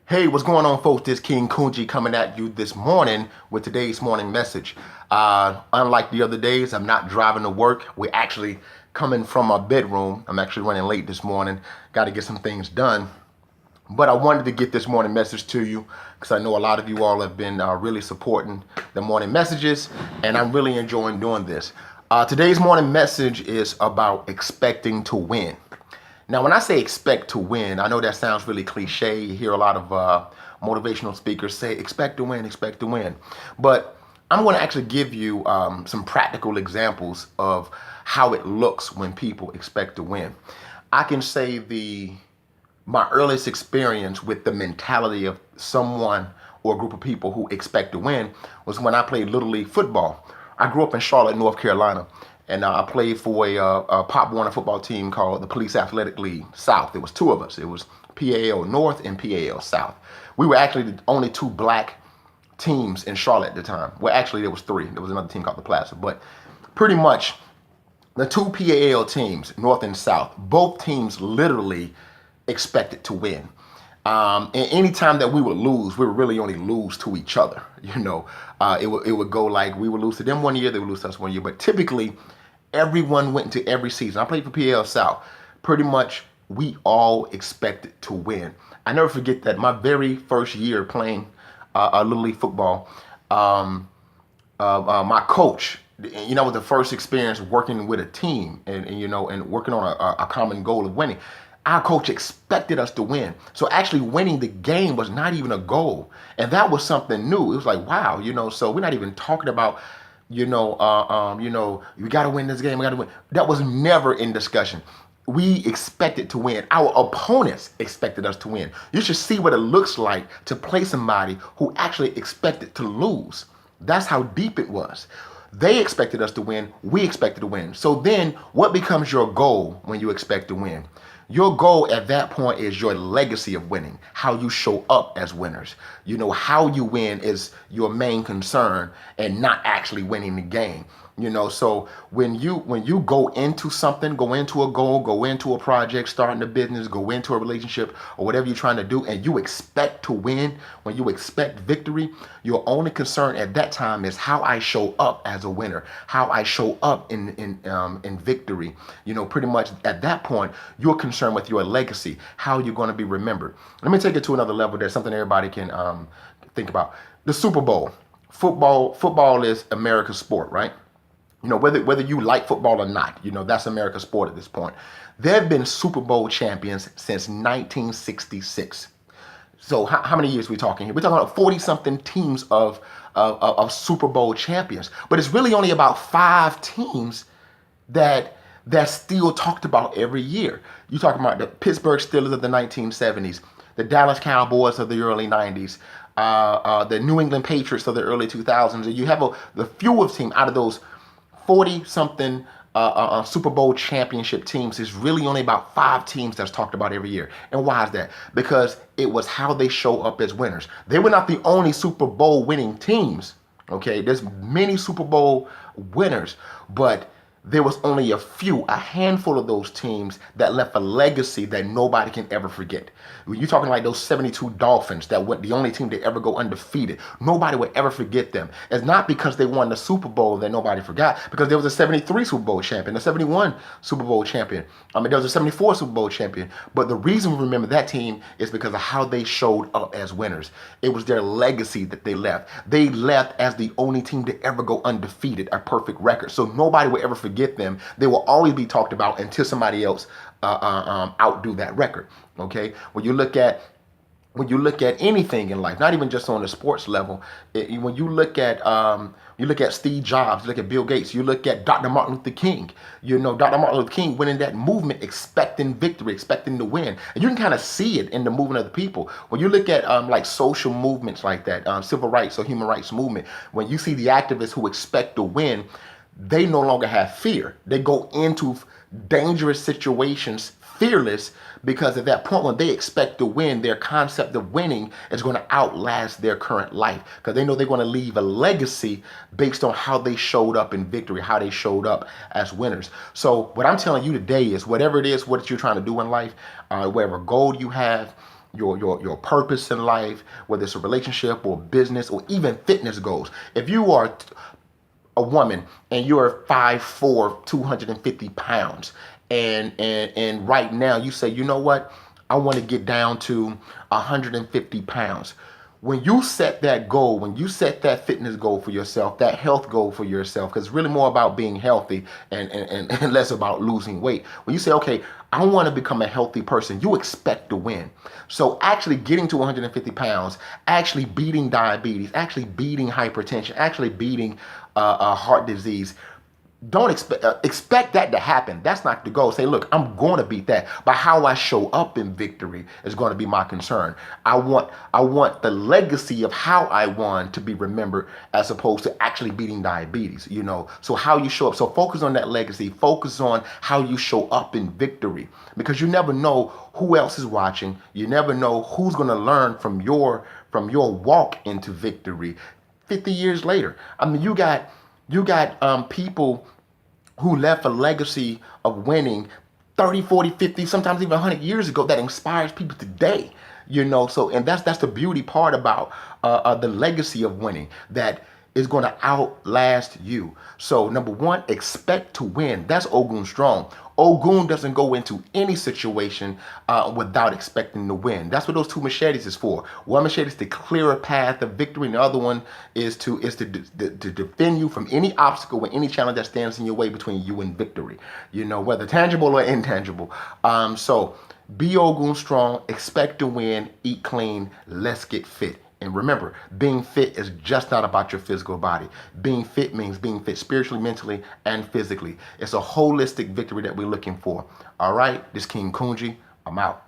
Hey, what's going on, folks? This King Kunji coming at you this morning with today's morning message. Unlike the other days, I'm not driving to work. We're actually coming from my bedroom. I'm actually running late this morning. Got to get some things done. But I wanted to get this morning message to you because I know a lot of you all have been really supporting the morning messages, and I'm really enjoying doing this. Today's morning message is about expecting to win. Now, when I say expect to win, I know that sounds really cliche. You hear a lot of motivational speakers say, expect to win, expect to win. But I'm going to actually give you some practical examples of how it looks when people expect to win. I can say my earliest experience with the mentality of someone or a group of people who expect to win was when I played Little League football. I grew up in Charlotte, North Carolina, and I played for a Pop Warner football team called the Police Athletic League South. There was two of us. It was PAL North and PAL South. We were actually the only two black teams in Charlotte at the time. Well, actually, there was three. There was another team called the Plaza. But pretty much the two PAL teams, North and South, both teams literally expected to win. And any time that we would lose, we would really only lose to each other. It would go like we would lose to them one year, they would lose to us one year. But typically, everyone went into every season. I played for PL South. Pretty much, we all expected to win. I never forget that my very first year playing Little League football, my coach, was the first experience working with a team and working on a common goal of winning. Our coach expected us to win. So actually winning the game was not even a goal. And that was something new. It was like, wow, so we're not even talking about, we got to win this game. We got to win. That was never in discussion. We expected to win. Our opponents expected us to win. You should see what it looks like to play somebody who actually expected to lose. That's how deep it was. They expected us to win. We expected to win. So then what becomes your goal when you expect to win? Your goal at that point is your legacy of winning, how you show up as winners. How you win is your main concern and not actually winning the game. So when you go into something, go into a goal, go into a project, starting a business, go into a relationship or whatever you're trying to do, and you expect to win, when you expect victory, your only concern at that time is how I show up as a winner, how I show up in victory. Pretty much at that point, you're concerned with your legacy, how you're going to be remembered. Let me take it to another level. There's something everybody can think about. The Super Bowl. Football is America's sport, right? Whether you like football or not, that's America's sport at this point. There have been Super Bowl champions since 1966. So how many years are we talking here? We're talking about 40-something teams of Super Bowl champions. But it's really only about 5 teams that's still talked about every year. You're talking about the Pittsburgh Steelers of the 1970s, the Dallas Cowboys of the early 90s, the New England Patriots of the early 2000s. And you have the fewest team out of those 40-something Super Bowl championship teams. Is really only about 5 teams that's talked about every year. And why is that? Because it was how they show up as winners. They were not the only Super Bowl winning teams. Okay, there's many Super Bowl winners, but there was only a handful of those teams that left a legacy that nobody can ever forget. You're talking like those 72 Dolphins that went the only team to ever go undefeated. Nobody would ever forget them. It's not because they won the Super Bowl that nobody forgot, because there was a 73 Super Bowl champion, a 71 Super Bowl champion. There was a 74 Super Bowl champion. But the reason we remember that team is because of how they showed up as winners. It was their legacy that they left. They left as the only team to ever go undefeated, a perfect record. So nobody would ever forget them. They will always be talked about until somebody else outdo that record. Okay, when you look at anything in life, not even just on the sports level, when you look at Steve Jobs, you look at Bill Gates, you look at Dr. Martin Luther King. Dr. Martin Luther King went in that movement expecting victory, expecting to win, and you can kind of see it in the movement of the people. When you look at like social movements like that, civil rights or human rights movement, when you see the activists who expect to win, they no longer have fear. They go into dangerous situations fearless, because at that point when they expect to win, their concept of winning is going to outlast their current life, because they know they're going to leave a legacy based on how they showed up in victory, how they showed up as winners. So what I'm telling you today is, whatever it is, what you're trying to do in life, whatever goal you have, your purpose in life, whether it's a relationship or business or even fitness goals. If you are a woman and you're 5'4", 250 pounds, and right now you say, you know what, I want to get down to 150 pounds. When you set that goal, when you set that fitness goal for yourself, that health goal for yourself, because it's really more about being healthy and less about losing weight. When you say, okay, I want to become a healthy person, you expect to win. So actually getting to 150 pounds, actually beating diabetes, actually beating hypertension, actually beating heart disease, don't expect that to happen. That's not the goal. Say, look, I'm going to beat that, but how I show up in victory is going to be my concern. I want the legacy of how I won to be remembered, as opposed to actually beating diabetes. So how you show up. So focus on that legacy. Focus on how you show up in victory, because you never know who else is watching. You never know who's going to learn from your walk into victory 50 years later. I mean, you got people who left a legacy of winning 30, 40, 50, sometimes even 100 years ago, that inspires people today. So, and that's the beauty part about the legacy of winning, that is going to outlast you. So number one, expect to win. That's Ogun Strong. Ogun doesn't go into any situation without expecting to win. That's what those two machetes is for. One machete is to clear a path of victory, and the other one is to defend you from any obstacle or any challenge that stands in your way between you and victory. Whether tangible or intangible. So be Ogun Strong. Expect to win. Eat clean. Let's get fit. And remember, being fit is just not about your physical body. Being fit means being fit spiritually, mentally, and physically. It's a holistic victory that we're looking for. All right, this is King Kunji. I'm out.